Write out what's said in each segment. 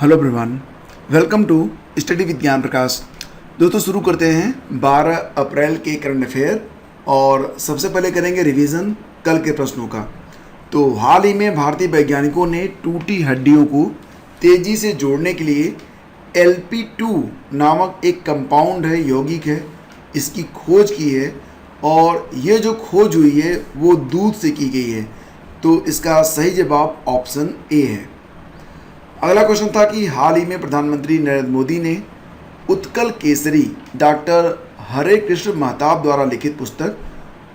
Hello everyone, welcome to study with Gyan Prakash. दोस्तों शुरू करते हैं 12 अप्रैल के करंट अफेयर और सबसे पहले करेंगे रिवीजन कल के प्रश्नों का। तो हाल ही में भारतीय वैज्ञानिकों ने टूटी हड्डियों को तेज़ी से जोड़ने के लिए LP2 नामक एक कंपाउंड है, यौगिक है, इसकी खोज की है और ये जो खोज हुई है वो दूध से की गई है। तो इसका सही जवाब ऑप्शन ए है। अगला क्वेश्चन था कि हाल ही में प्रधानमंत्री नरेंद्र मोदी ने उत्कल केसरी डॉक्टर हरे कृष्ण महताब द्वारा लिखित पुस्तक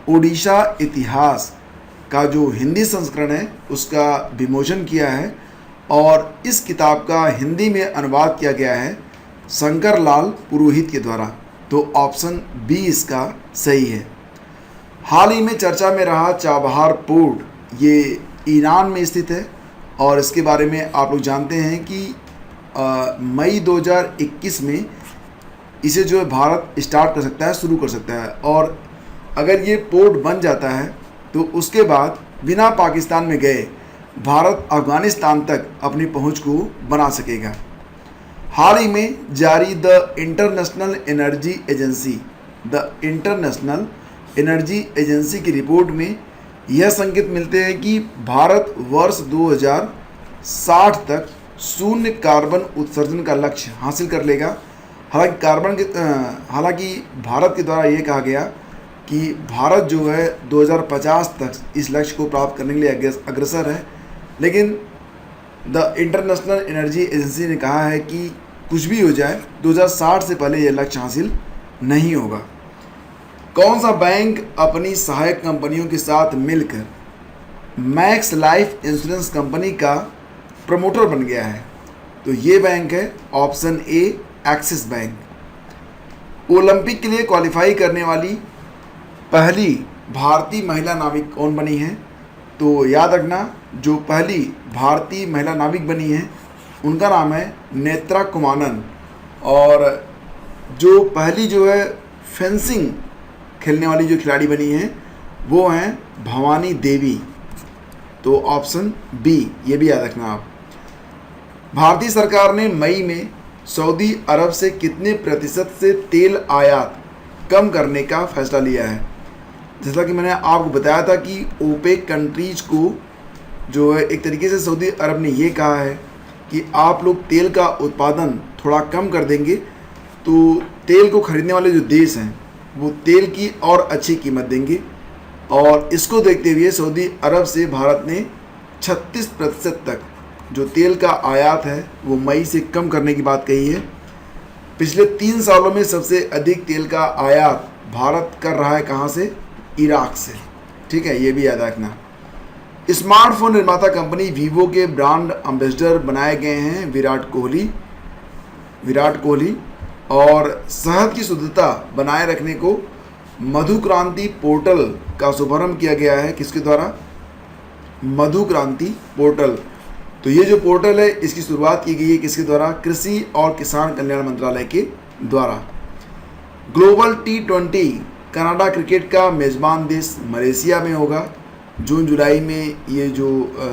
ओडिशा इतिहास का जो हिंदी संस्करण है उसका विमोचन किया है और इस किताब का हिंदी में अनुवाद किया गया है शंकर लाल पुरोहित के द्वारा। तो ऑप्शन बी इसका सही है। हाल ही में चर्चा में रहा चाबहार पोर्ट, ये ईरान में स्थित है और इसके बारे में आप लोग जानते हैं कि मई 2021 में इसे जो है भारत स्टार्ट कर सकता है, शुरू कर सकता है और अगर ये पोर्ट बन जाता है तो उसके बाद बिना पाकिस्तान में गए भारत अफ़गानिस्तान तक अपनी पहुंच को बना सकेगा। हाल ही में जारी द इंटरनेशनल एनर्जी एजेंसी की रिपोर्ट में यह संकेत मिलते हैं कि भारत वर्ष 2060 तक शून्य कार्बन उत्सर्जन का लक्ष्य हासिल कर लेगा। हालांकि भारत के द्वारा ये कहा गया कि भारत जो है 2050 तक इस लक्ष्य को प्राप्त करने के लिए अग्रसर है, लेकिन द इंटरनेशनल एनर्जी एजेंसी ने कहा है कि कुछ भी हो जाए 2060 से पहले यह लक्ष्य हासिल नहीं होगा। कौन सा बैंक अपनी सहायक कंपनियों के साथ मिलकर मैक्स लाइफ इंश्योरेंस कंपनी का प्रमोटर बन गया है? तो ये बैंक है option A axis bank. Olympic के लिए क्वालिफाई करने वाली पहली भारतीय महिला नाविक कौन बनी है? तो याद रखना, जो पहली भारतीय महिला नाविक बनी है उनका नाम है नेत्रा कुमानन और जो पहली जो है फेंसिंग खेलने वाली जो खिलाड़ी बनी है वो हैं भवानी देवी। तो ऑप्शन बी ये भी याद रखना आप। भारतीय सरकार ने मई में सऊदी अरब से कितने प्रतिशत से तेल आयात कम करने का फैसला लिया है? जैसा कि मैंने आपको बताया था कि ओपेक कंट्रीज को जो है एक तरीके से सऊदी अरब ने ये कहा है कि आप लोग तेल का उत्पादन थोड़ा कम कर देंगे तो तेल को खरीदने वाले जो देश हैं वो तेल की और अच्छी कीमत देंगे और इसको देखते हुए सऊदी अरब से भारत ने 36% तक जो तेल का आयात है वो मई से कम करने की बात कही है। पिछले 3 सालों में सबसे अधिक तेल का आयात भारत कर रहा है कहाँ से? इराक से। ठीक है, ये भी याद रखना। स्मार्टफोन निर्माता कंपनी वीवो के ब्रांड एम्बेसडर बनाए गए हैं विराट कोहली और शहद की शुद्धता बनाए रखने को मधु क्रांति पोर्टल का शुभारंभ किया गया है। किसके द्वारा? मधु क्रांति पोर्टल। तो ये जो पोर्टल है इसकी शुरुआत की गई है किसके द्वारा? कृषि और किसान कल्याण मंत्रालय के द्वारा। ग्लोबल T20 कनाडा क्रिकेट का मेज़बान देश मलेशिया में होगा। जून जुलाई में ये जो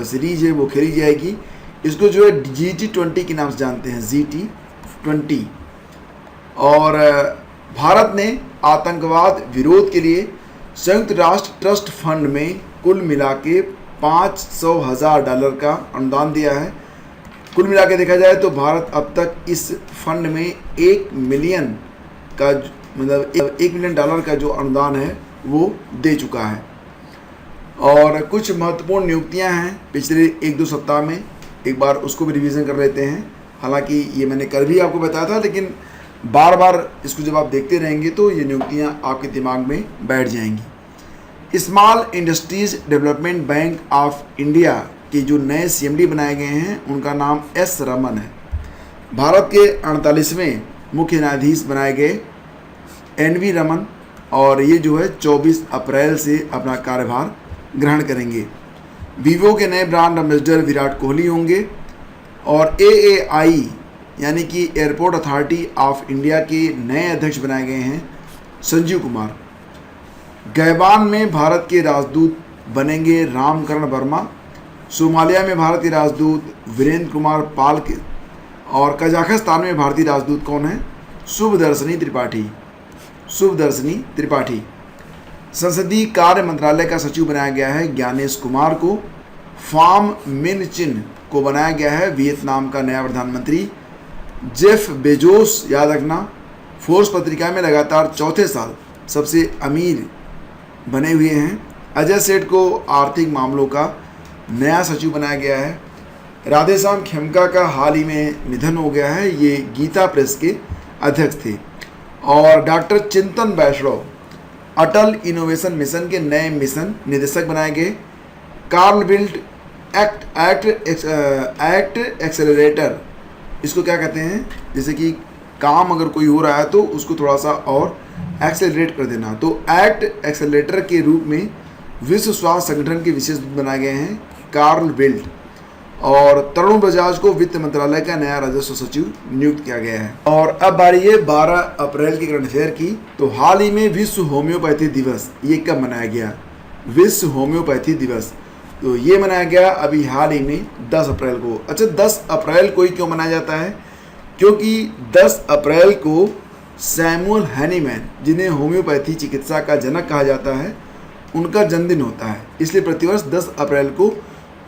सीरीज है वो खेली जाएगी। इसको जो है GT20 के नाम से जानते हैं, GT20। और भारत ने आतंकवाद विरोध के लिए संयुक्त राष्ट्र ट्रस्ट फंड में कुल मिला के $500,000 का अनुदान दिया है। कुल मिला के देखा जाए तो भारत अब तक इस फंड में $1 मिलियन का जो अनुदान है वो दे चुका है। और कुछ महत्वपूर्ण नियुक्तियां हैं पिछले 1-2 सप्ताह में, एक बार उसको भी रिवीजन कर लेते हैं। हालांकि ये मैंने कल भी आपको बताया था, लेकिन बार बार इसको जब आप देखते रहेंगे तो ये नियुक्तियां आपके दिमाग में बैठ जाएंगी। Small industries development bank of India के जो नए CMD बनाए गए हैं उनका नाम S रमन है। भारत के 48वें मुख्य न्यायाधीश बनाए गए NV रमन और ये जो है 24 अप्रैल से अपना कार्यभार ग्रहण करेंगे। वीवो के नए ब्रांड एम्बेसडर विराट कोहली होंगे और AAI यानी कि एयरपोर्ट अथॉरिटी ऑफ इंडिया के नए अध्यक्ष बनाए गए हैं संजीव कुमार। गैबान में भारत के राजदूत बनेंगे रामकरण वर्मा। सोमालिया में भारत के राजदूत वीरेंद्र कुमार पाल के और कजाकिस्तान में भारतीय राजदूत कौन है? शुभदर्शनी त्रिपाठी। शुभदर्शनी त्रिपाठी। संसदीय कार्य मंत्रालय का सचिव बनाया गया है ज्ञानेश कुमार को। फाम मिन चिन को बनाया गया है वियतनाम का नया प्रधानमंत्री। जेफ बेजोस, याद रखना, फोर्ब्स पत्रिका में लगातार चौथे साल सबसे अमीर बने हुए हैं। अजय सेठ को आर्थिक मामलों का नया सचिव बनाया गया है। राधेश्याम खेमका का हाल ही में निधन हो गया है, ये गीता प्रेस के अध्यक्ष थे। और डॉक्टर चिंतन वैष्णव अटल इनोवेशन मिशन के नए मिशन निदेशक बनाए गए। कार्ल बिल्ड एक्ट एक्सेलरेटर, इसको क्या कहते हैं? जैसे कि काम अगर कोई हो रहा है तो उसको थोड़ा सा और एक्सेलरेट कर देना, तो एक्ट एक्सेलरेटर के रूप में विश्व स्वास्थ्य संगठन के विशेष दूत बनाए गए हैं कार्ल बिल्ड। और तरुण बजाज को वित्त मंत्रालय का नया राजस्व सचिव नियुक्त किया गया है। और अब बारी है 12 अप्रैल की करंट अफेयर की। तो हाल ही में विश्व होम्योपैथी दिवस ये कब मनाया गया? विश्व होम्योपैथी दिवस तो ये मनाया गया अभी हाल ही में 10 अप्रैल को। अच्छा, 10 अप्रैल को ही क्यों मनाया जाता है? क्योंकि 10 अप्रैल को सैमुअल हैनीमैन, जिन्हें होम्योपैथी चिकित्सा का जनक कहा जाता है, उनका जन्मदिन होता है। इसलिए प्रतिवर्ष 10 अप्रैल को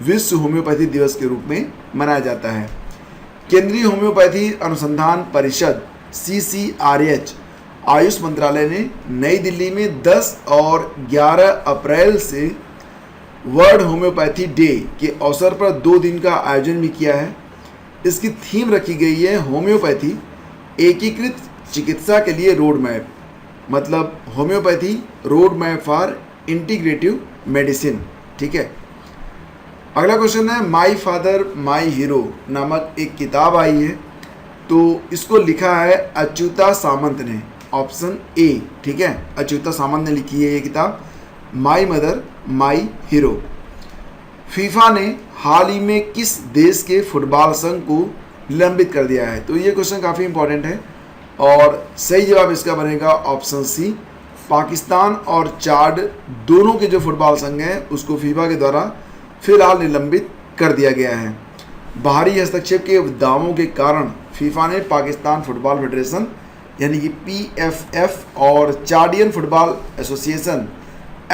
विश्व होम्योपैथी दिवस के रूप में मनाया जाता है। केंद्रीय होम्योपैथी अनुसंधान परिषद CCRH आयुष मंत्रालय ने नई दिल्ली में 10 और 11 अप्रैल से वर्ल्ड होम्योपैथी डे के अवसर पर 2 दिन का आयोजन भी किया है। इसकी थीम रखी गई है होम्योपैथी एकीकृत चिकित्सा के लिए रोड मैप, मतलब homeopathy road map for integrative medicine. ठीक है। अगला क्वेश्चन है माई फादर माई हीरो नामक एक किताब आई है, तो इसको लिखा है अच्युता सामंत ने, ऑप्शन ए। ठीक है, अच्युता सामंत ने लिखी है ये किताब my mother my hero. FIFA ने हाल ही में किस देश के फुटबॉल संघ को निलंबित कर दिया है? तो ये क्वेश्चन काफ़ी इंपॉर्टेंट है और सही जवाब इसका बनेगा ऑप्शन सी। पाकिस्तान और चाड दोनों के जो फुटबॉल संघ हैं उसको फीफा के द्वारा फिलहाल निलंबित कर दिया गया है। बाहरी हस्तक्षेप के दावों के कारण फीफा ने पाकिस्तान फुटबॉल फेडरेशन यानी कि PFF और चाडियन फुटबॉल एसोसिएशन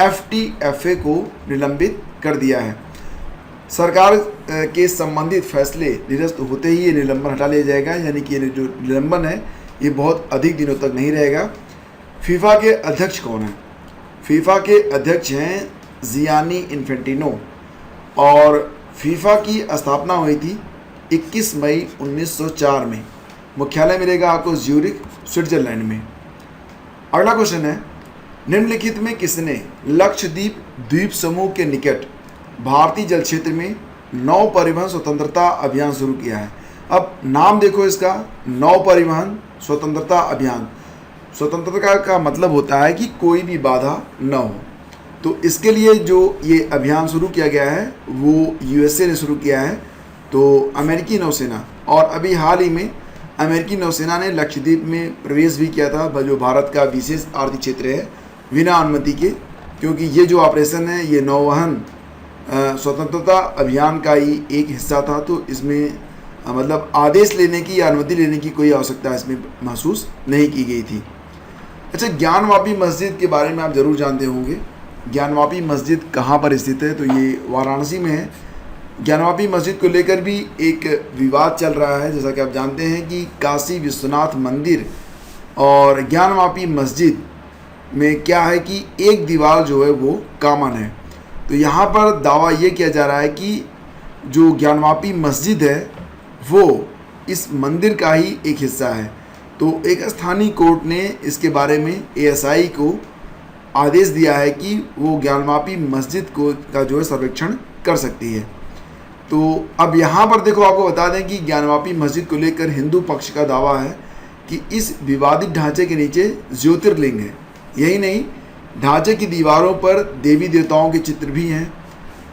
FTFA को निलंबित कर दिया है। सरकार के संबंधित फैसले निरस्त होते ही ये निलंबन हटा लिया जाएगा, यानी कि ये जो निलंबन है ये बहुत अधिक दिनों तक नहीं रहेगा। फीफा के अध्यक्ष कौन हैं? फीफा के अध्यक्ष हैं जियानी इन्फेंटिनो और फीफा की स्थापना हुई थी 21 मई 1904 में। मुख्यालय मिलेगा आपको ज्यूरिख, स्विट्जरलैंड में। अगला क्वेश्चन है निम्नलिखित में किसने लक्षद्वीप द्वीप समूह के निकट भारतीय जल क्षेत्र में नौ परिवहन स्वतंत्रता अभियान शुरू किया है? अब नाम देखो इसका, नौ परिवहन स्वतंत्रता अभियान। स्वतंत्रता का मतलब होता है कि कोई भी बाधा न हो। तो इसके लिए जो ये अभियान शुरू किया गया है वो USA ने शुरू किया है, तो अमेरिकी नौसेना। और अभी हाल ही में अमेरिकी नौसेना ने लक्षद्वीप में प्रवेश भी किया था, जो भारत का विशेष आर्थिक क्षेत्र है, बिना अनुमति के, क्योंकि ये जो ऑपरेशन है ये नौवहन स्वतंत्रता अभियान का ही एक हिस्सा था। तो इसमें मतलब आदेश लेने की या अनुमति लेने की कोई आवश्यकता इसमें महसूस नहीं की गई थी। अच्छा, ज्ञानवापी मस्जिद के बारे में आप ज़रूर जानते होंगे। ज्ञानवापी मस्जिद कहाँ पर स्थित है? तो ये वाराणसी में है। ज्ञानवापी मस्जिद को लेकर भी एक विवाद चल रहा है। जैसा कि आप जानते हैं कि काशी विश्वनाथ मंदिर और ज्ञानवापी मस्जिद में क्या है कि एक दीवार जो है वो कॉमन है। तो यहाँ पर दावा ये किया जा रहा है कि जो ज्ञानवापी मस्जिद है वो इस मंदिर का ही एक हिस्सा है। तो एक स्थानीय कोर्ट ने इसके बारे में ASI को आदेश दिया है कि वो ज्ञानवापी मस्जिद का जो है सर्वेक्षण कर सकती है। तो अब यहाँ पर देखो, आपको बता दें कि ज्ञानवापी मस्जिद को लेकर हिंदू पक्ष का दावा है कि इस विवादित ढांचे के नीचे ज्योतिर्लिंग है। यही नहीं, ढांचे की दीवारों पर देवी देवताओं के चित्र भी हैं।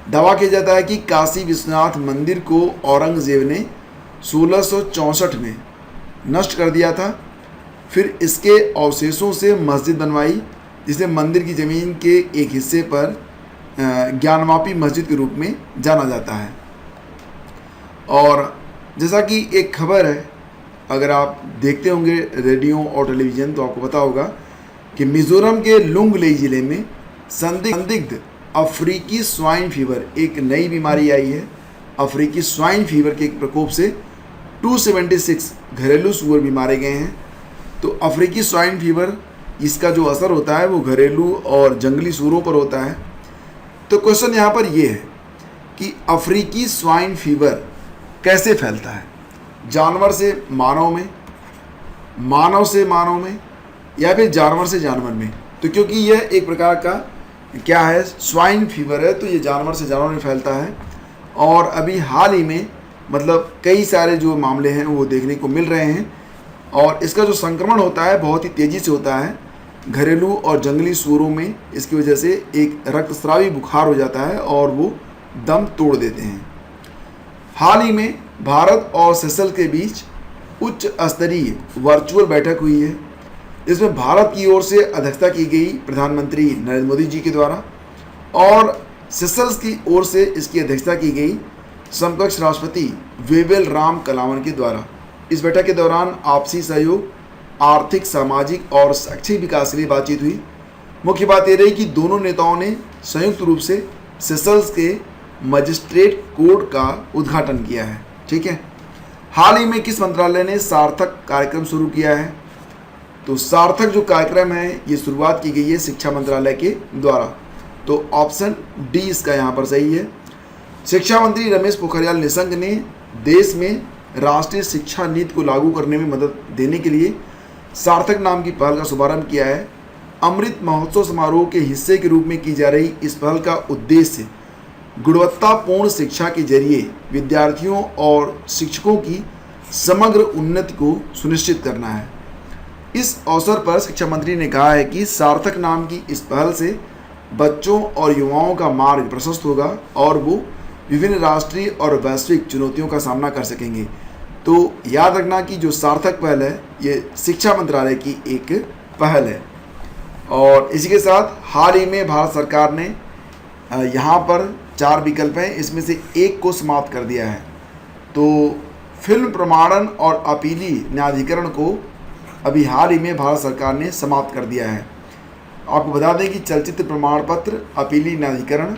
दावा किया जाता है कि काशी विश्वनाथ मंदिर को औरंगजेब ने 1664 में नष्ट कर दिया था। फिर इसके अवशेषों से मस्जिद बनवाई, जिसे मंदिर की ज़मीन के एक हिस्से पर ज्ञानवापी मस्जिद के रूप में जाना जाता है। और जैसा कि एक खबर है अगर आप देखते होंगे रेडियो और टेलीविज़न तो आपको पता होगा कि मिज़ोरम के लुंगलेई ज़िले में संदिग्ध अफ्रीकी स्वाइन फीवर एक नई बीमारी आई है। अफ्रीकी स्वाइन फीवर के एक प्रकोप से 276 घरेलू सूअर भी मारे गए हैं। तो अफ्रीकी स्वाइन फीवर, इसका जो असर होता है वो घरेलू और जंगली सूअरों पर होता है। तो क्वेश्चन यहाँ पर ये है कि अफ्रीकी स्वाइन फीवर कैसे फैलता है, जानवर से मानव में, मानव से मानव में, या फिर जानवर से जानवर में। तो क्योंकि यह एक प्रकार का क्या है, स्वाइन फीवर है, तो ये जानवर से जानवर में फैलता है। और अभी हाल ही में मतलब कई सारे जो मामले हैं वो देखने को मिल रहे हैं। और इसका जो संक्रमण होता है बहुत ही तेज़ी से होता है घरेलू और जंगली सूअरों में। इसकी वजह से एक रक्तस्रावी बुखार हो जाता है और वो दम तोड़ देते हैं। हाल ही में भारत और सेशल्स के बीच उच्च स्तरीय वर्चुअल बैठक हुई है। इसमें भारत की ओर से अध्यक्षता की गई प्रधानमंत्री नरेंद्र मोदी जी के द्वारा, और सेशल्स की ओर से इसकी अध्यक्षता की गई समकक्ष राष्ट्रपति वेवेल राम कलावन के द्वारा। इस बैठक के दौरान आपसी सहयोग, आर्थिक, सामाजिक और शैक्षिक विकास के लिए बातचीत हुई। मुख्य बात यह रही कि दोनों नेताओं ने संयुक्त रूप से सेशल्स के मजिस्ट्रेट कोड का उद्घाटन किया है। ठीक है, हाल ही में किस मंत्रालय ने सार्थक कार्यक्रम शुरू किया है? तो सार्थक जो कार्यक्रम है ये शुरुआत की गई है शिक्षा मंत्रालय के द्वारा। तो ऑप्शन डी इसका यहाँ पर सही है। शिक्षा मंत्री रमेश पोखरियाल निशंक ने देश में राष्ट्रीय शिक्षा नीति को लागू करने में मदद देने के लिए सार्थक नाम की पहल का शुभारंभ किया है। अमृत महोत्सव समारोह के हिस्से के रूप में की जा रही इस पहल का उद्देश्य गुणवत्तापूर्ण शिक्षा के जरिए विद्यार्थियों और शिक्षकों की समग्र उन्नति को सुनिश्चित करना है। इस अवसर पर शिक्षा मंत्री ने कहा है कि सार्थक नाम की इस पहल से बच्चों और युवाओं का मार्ग प्रशस्त होगा और वो विभिन्न राष्ट्रीय और वैश्विक चुनौतियों का सामना कर सकेंगे। तो याद रखना कि जो सार्थक पहल है ये शिक्षा मंत्रालय की एक पहल है। और इसी के साथ हाल ही में भारत सरकार ने यहाँ पर 4 विकल्प हैं, इसमें से एक को समाप्त कर दिया है। तो फिल्म प्रमाणन और अपीली न्यायाधिकरण को अभी हाल ही में भारत सरकार ने समाप्त कर दिया है। आपको बता दें कि चलचित्र प्रमाण पत्र अपीली न्यायाधिकरण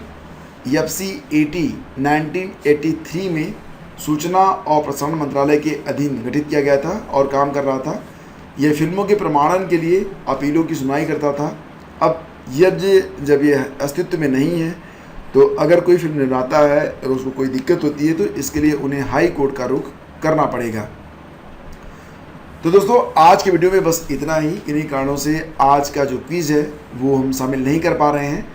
FCAT 1983 में सूचना और प्रसारण मंत्रालय के अधीन गठित किया गया था और काम कर रहा था। यह फिल्मों के प्रमाणन के लिए अपीलों की सुनवाई करता था। अब जब ये अस्तित्व में नहीं है तो अगर कोई फिल्म निर्माता है और उसको कोई दिक्कत होती है तो इसके लिए उन्हें हाई कोर्ट का रुख करना पड़ेगा। तो दोस्तों आज के वीडियो में बस इतना ही। इन्हीं कारणों से आज का जो क्विज़ है वो हम शामिल नहीं कर पा रहे हैं।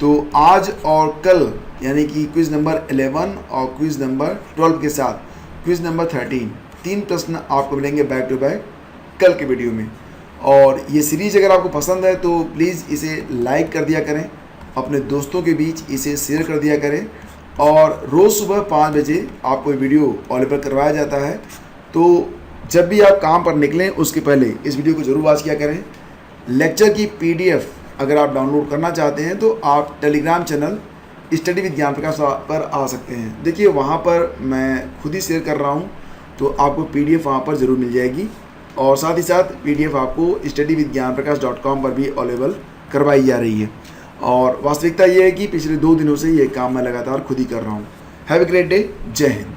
तो आज और कल यानी कि क्विज़ नंबर 11 और क्विज़ नंबर 12 के साथ क्विज़ नंबर 13 3 प्रश्न आपको मिलेंगे बैक टू बैक कल के वीडियो में। और ये सीरीज़ अगर आपको पसंद है तो प्लीज़ इसे लाइक कर दिया करें, अपने दोस्तों के बीच इसे शेयर कर दिया करें। और रोज़ सुबह 5 बजे आपको वीडियो अवेलेबल करवाया जाता है। तो जब भी आप काम पर निकलें उसके पहले इस वीडियो को ज़रूर वॉच किया करें। लेक्चर की PDF अगर आप डाउनलोड करना चाहते हैं तो आप Telegram channel study with Gyan प्रकाश पर आ सकते हैं। देखिए वहाँ पर मैं खुद ही शेयर कर रहा हूँ, तो आपको PDF वहाँ पर ज़रूर मिल जाएगी। और साथ ही साथ PDF आपको studyvidgyanprakash.com पर भी अवेलेबल करवाई जा रही है। और वास्तविकता ये है कि पिछले 2 दिनों से ये काम मैं लगातार खुद ही कर रहा हूँ। Have a great day. जय हिंद।